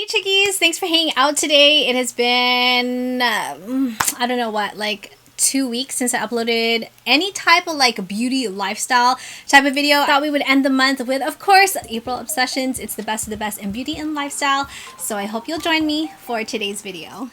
Chickies, thanks for hanging out today. It has been I don't know what, like 2 weeks since I uploaded any type of like beauty lifestyle type of video. I thought we would end the month with, of course, April Obsessions. It's the best of the best in beauty and lifestyle, so I hope you'll join me for today's video.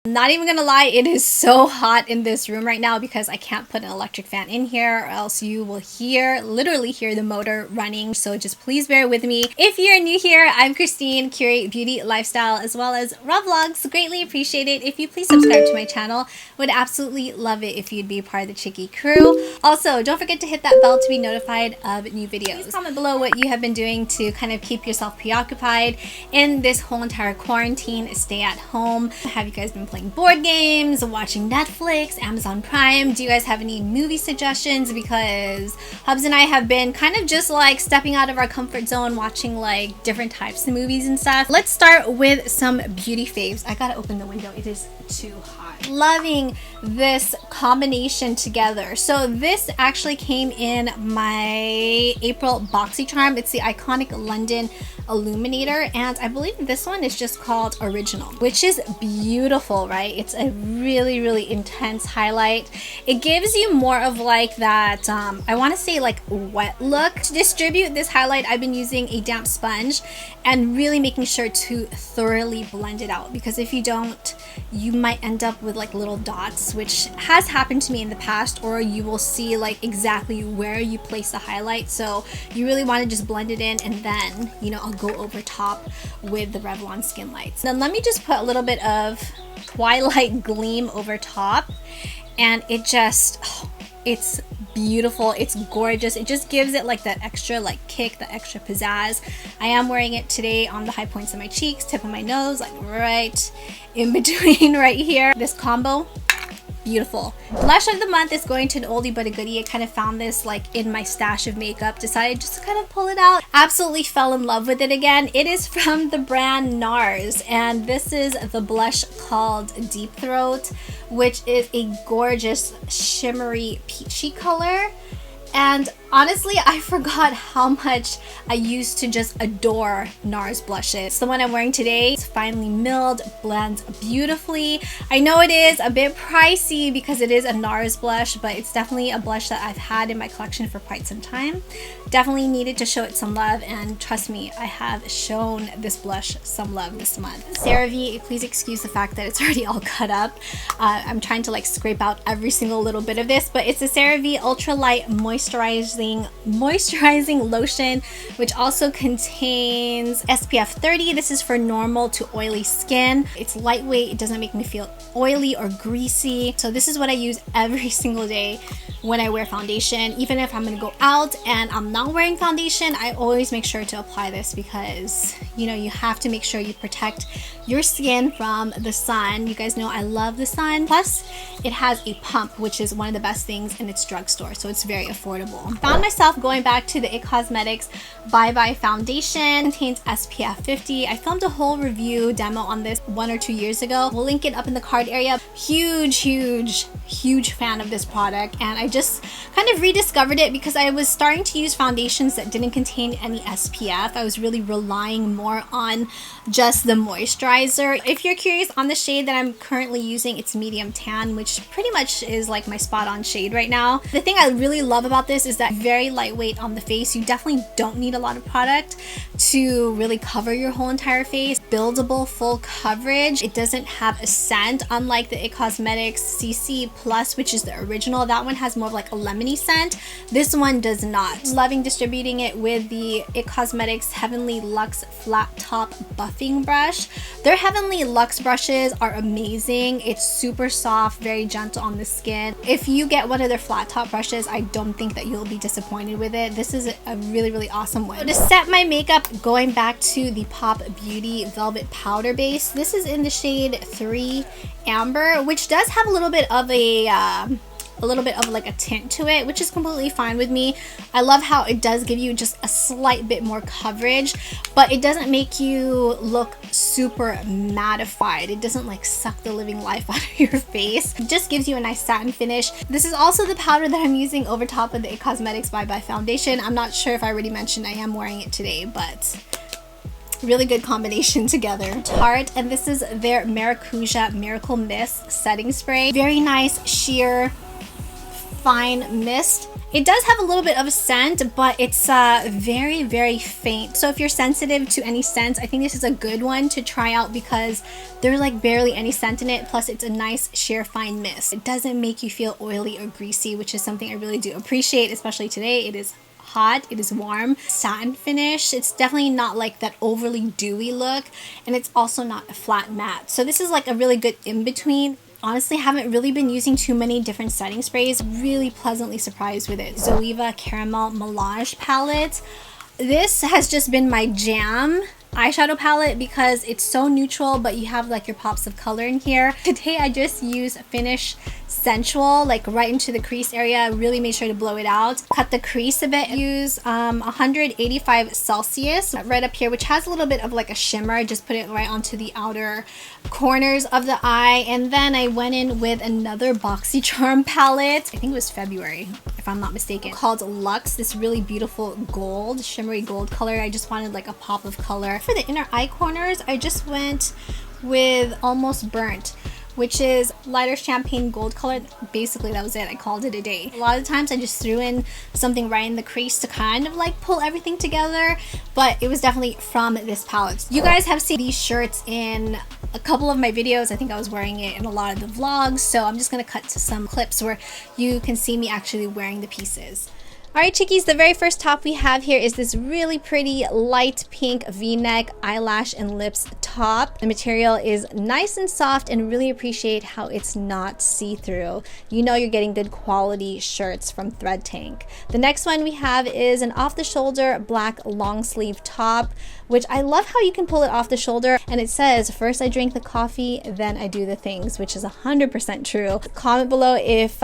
Not even gonna lie, it is so hot in this room right now because I can't put an electric fan in here or else you will literally hear the motor running. So just please bear with me. If you're new here, I'm Christine, curate beauty, lifestyle, as well as raw vlogs. Greatly appreciate it if you please subscribe to my channel. Would absolutely love it if you'd be a part of the Chickie crew. Also, don't forget to hit that bell to be notified of new videos. Please comment below what you have been doing to kind of keep yourself preoccupied in this whole entire quarantine, stay at home. Have you guys been playing board games, watching Netflix, Amazon Prime? Do you guys have any movie suggestions? Because Hubs and I have been kind of just like stepping out of our comfort zone, watching like different types of movies and stuff. Let's start with some beauty faves. I gotta open the window, it is too hot. Loving this combination together. So this actually came in my April BoxyCharm. It's the iconic London Illuminator, and I believe this one is just called Original, which is beautiful, right? It's a really intense highlight. It gives you more of like that I want to say like wet look. To distribute this highlight, I've been using a damp sponge and really making sure to thoroughly blend it out, because if you don't, you might end up with like little dots, which has happened to me in the past, or you will see like exactly where you place the highlight. So you really want to just blend it in, and then, you know, I'll go over top with the Revlon Skin Lights. Then let me just put a little bit of Twilight Gleam over top, and it just, oh, it's beautiful, it's gorgeous. It just gives it like that extra like kick, the extra pizzazz. I am wearing it today on the high points of my cheeks, tip of my nose, like right in between right here. This combo, beautiful. Blush of the month is going to an oldie but a goodie. I kind of found this like in my stash of makeup, decided just to kind of pull it out. Absolutely fell in love with it again. It is from the brand NARS, and this is the blush called Deep Throat, which is a gorgeous shimmery peachy color. And honestly, I forgot how much I used to just adore NARS blushes. The one I'm wearing today is finely milled, blends beautifully. I know it is a bit pricey because it is a NARS blush, but it's definitely a blush that I've had in my collection for quite some time. Definitely needed to show it some love, and trust me, I have shown this blush some love this month. CeraVe, please excuse the fact that it's already all cut up. I'm trying to like scrape out every single little bit of this, but it's a CeraVe Ultralight moisturizing lotion, which also contains SPF 30. This is for normal to oily skin. It's lightweight, it doesn't make me feel oily or greasy. So this is what I use every single day when I wear foundation. Even if I'm gonna go out and I'm not wearing foundation, I always make sure to apply this, because you know, you have to make sure you protect your skin from the sun. You guys know I love the sun. Plus it has a pump, which is one of the best things in its drugstore, so it's very affordable. Found myself going back to the IT Cosmetics Bye Bye foundation. It contains SPF 50. I filmed a whole review demo on this 1 or 2 years ago. We'll link it up in the card area. Huge fan of this product, and I just kind of rediscovered it because I was starting to use foundations that didn't contain any SPF. I was really relying more on just the moisturizer. If you're curious on the shade that I'm currently using, it's medium tan, which pretty much is like my spot on shade right now. The thing I really love about this is that very lightweight on the face. You definitely don't need a lot of product to really cover your whole entire face. Buildable full coverage. It doesn't have a scent, unlike the IT Cosmetics CC Plus, which is the original. That one has more of like a lemony scent. This one does not. Loving distributing it with the IT Cosmetics Heavenly Luxe Flat Top Buffing Brush. Their Heavenly Luxe brushes are amazing. It's super soft, very gentle on the skin. If you get one of their flat top brushes, I don't think that you'll be disappointed with it. This is a really awesome one. So to set my makeup, going back to the Pop Beauty Velvet Powder Base. This is in the shade 3 Amber, which does have a little bit of a a little bit of like a tint to it, which is completely fine with me. I love how it does give you just a slight bit more coverage, but it doesn't make you look super mattified. It doesn't like suck the living life out of your face. It just gives you a nice satin finish. This is also the powder that I'm using over top of the It Cosmetics Bye Bye foundation. I'm not sure if I already mentioned I am wearing it today, but really good combination together. Tarte, and this is their Maracuja Miracle Mist setting spray. Very nice sheer fine mist. It does have a little bit of a scent, but it's very, very faint. So if you're sensitive to any scents, I think this is a good one to try out because there's like barely any scent in it. Plus it's a nice sheer fine mist. It doesn't make you feel oily or greasy, which is something I really do appreciate, especially today. It is hot, it is warm. Satin finish. It's definitely not like that overly dewy look, and it's also not a flat matte. So this is like a really good in-between. Honestly, haven't really been using too many different setting sprays. Really pleasantly surprised with it. Zoeva Caramel Melange palette. This has just been my jam eyeshadow palette because it's so neutral, but you have like your pops of color in here. Today I just used Finish Sensual, like right into the crease area. Really made sure to blow it out. Cut the crease a bit. Use 185 Celsius right up here, which has a little bit of like a shimmer. I just put it right onto the outer corners of the eye. And then I went in with another BoxyCharm palette. I think it was February, if I'm not mistaken, called Luxe. This really beautiful gold, shimmery gold color. I just wanted like a pop of color. For the inner eye corners, I just went with Almost Burnt, which is lighter champagne gold color. Basically that was it. I called it a day. A lot of times I just threw in something right in the crease to kind of like pull everything together, but it was definitely from this palette. You guys have seen these shirts in a couple of my videos. I think I was wearing it in a lot of the vlogs, so I'm just gonna cut to some clips where you can see me actually wearing the pieces. Alright chickies, the very first top we have here is this really pretty light pink v-neck eyelash and lips top. The material is nice and soft, and really appreciate how it's not see-through. You know you're getting good quality shirts from Thread Tank. The next one we have is an off-the-shoulder black long sleeve top, which I love how you can pull it off the shoulder, and it says, first I drink the coffee, then I do the things, which is 100% true. Comment below if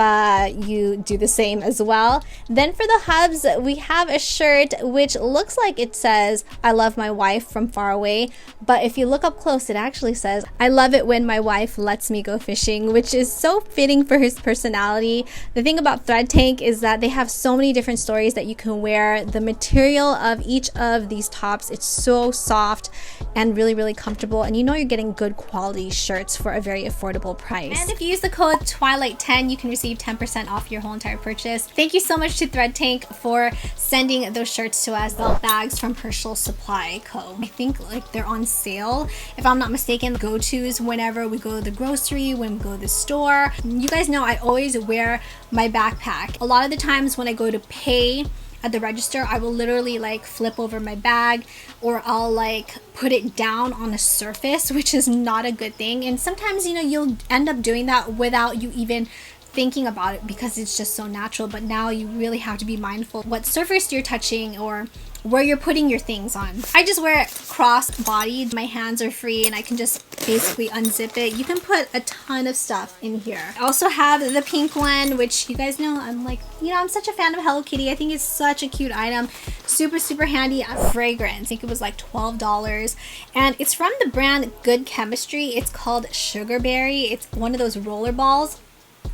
you do the same as well. Then for the hubs, we have a shirt which looks like it says, I love my wife from far away, but if you look up close, it actually says, I love it when my wife lets me go fishing, which is so fitting for his personality. The thing about Thread Tank is that they have so many different stories that you can wear. The material of each of these tops, it's so soft and really, really comfortable, and you know you're getting good quality shirts for a very affordable price. And if you use the code Twilight10, you can receive 10% off your whole entire purchase. Thank you so much to Thread Tank for sending those shirts to us. Belt bags from Herschel Supply Co. I think like they're on sale, if I'm not mistaken. Go-tos whenever we go to the grocery, when we go to the store. You guys know I always wear my backpack. A lot of the times when I go to pay at the register, I will literally like flip over my bag, or I'll like put it down on a surface, which is not a good thing. And sometimes, you know, you'll end up doing that without you even thinking about it because it's just so natural. But now you really have to be mindful what surface you're touching or where you're putting your things on. I just wear it cross-bodied. My hands are free and I can just basically unzip it. You can put a ton of stuff in here. I also have the pink one, which you guys know I'm like, you know, I'm such a fan of Hello Kitty. I think it's such a cute item. Super, super handy. Fragrance. I think it was like $12. And it's from the brand Good Chemistry. It's called Sugarberry. It's one of those roller balls.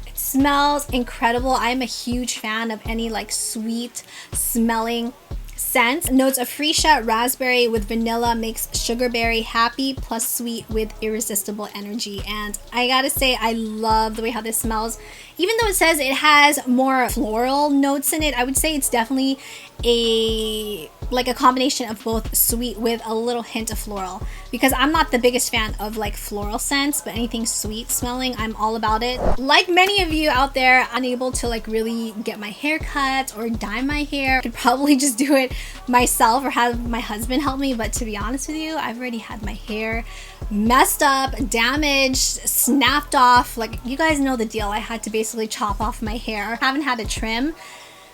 It smells incredible. I'm a huge fan of any like sweet smelling scents. Notes of freesia, raspberry with vanilla makes Sugarberry happy plus sweet with irresistible energy. And I gotta say, I love the way how this smells. Even though it says it has more floral notes in it, I would say it's definitely a combination of both sweet with a little hint of floral, because I'm not the biggest fan of like floral scents, but anything sweet smelling, I'm all about it. Like many of you out there, unable to like really get my hair cut or dye my hair, I could probably just do it myself or have my husband help me. But to be honest with you, I've already had my hair messed up, damaged, snapped off. Like, you guys know the deal. I had to basically chop off my hair. I haven't had a trim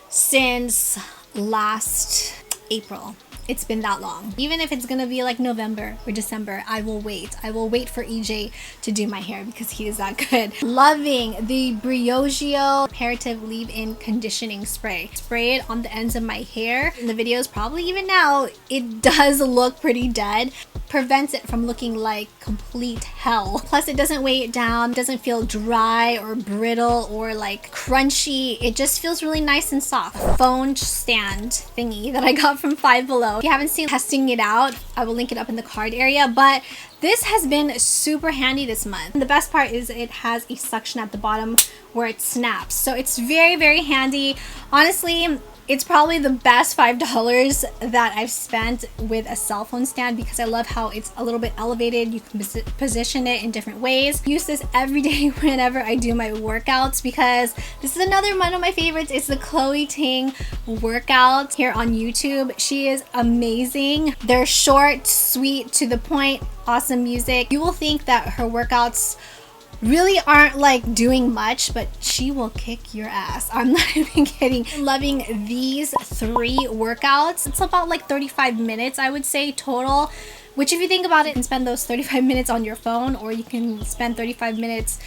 since last April. it's been that long. Even if it's gonna be like November or December, I will wait. I will wait for EJ to do my hair because he is that good. Loving the Briogeo Reparative Leave-In Conditioning Spray. Spray it on the ends of my hair. In the videos, probably even now, it does look pretty dead. Prevents it from looking like complete hell. Plus, it doesn't weigh it down, doesn't feel dry or brittle or like crunchy. It just feels really nice and soft. Phone stand thingy that I got from Five Below. If you haven't seen testing it out, I will link it up in the card area, but this has been super handy this month. And the best part is it has a suction at the bottom where it snaps. So it's very, very handy. Honestly, it's probably the best $5 that I've spent with a cell phone stand because I love how it's a little bit elevated. You can position it in different ways. Use this every day whenever I do my workouts because this is another one of my favorites. It's the Chloe Ting workout here on YouTube. She is amazing. They're short, sweet, to the point, awesome music. You will think that her workouts really aren't like doing much, but she will kick your ass. I'm not even kidding. Loving these 3 workouts. It's about like 35 minutes, I would say, total. Which, if you think about it, you can spend those 35 minutes on your phone, or you can spend 35 minutes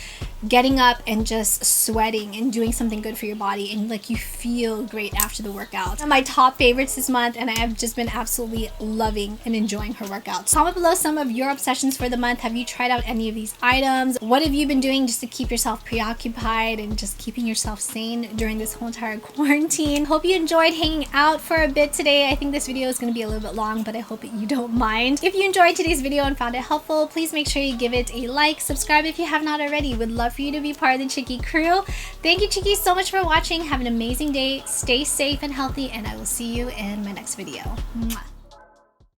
getting up and just sweating and doing something good for your body, and like you feel great after the workout. One of my top favorites this month, and I have just been absolutely loving and enjoying her workouts. Comment below some of your obsessions for the month. Have you tried out any of these items? What have you been doing just to keep yourself preoccupied and just keeping yourself sane during this whole entire quarantine? Hope you enjoyed hanging out for a bit today. I think this video is going to be a little bit long, but I hope that you don't mind. If you enjoyed today's video and found it helpful, please make sure you give it a like, subscribe if you have not already. Would love for you to be part of the Chicky crew. Thank you, Chickies, so much for watching. Have an amazing day, stay safe and healthy, and I will see you in my next video. Mwah.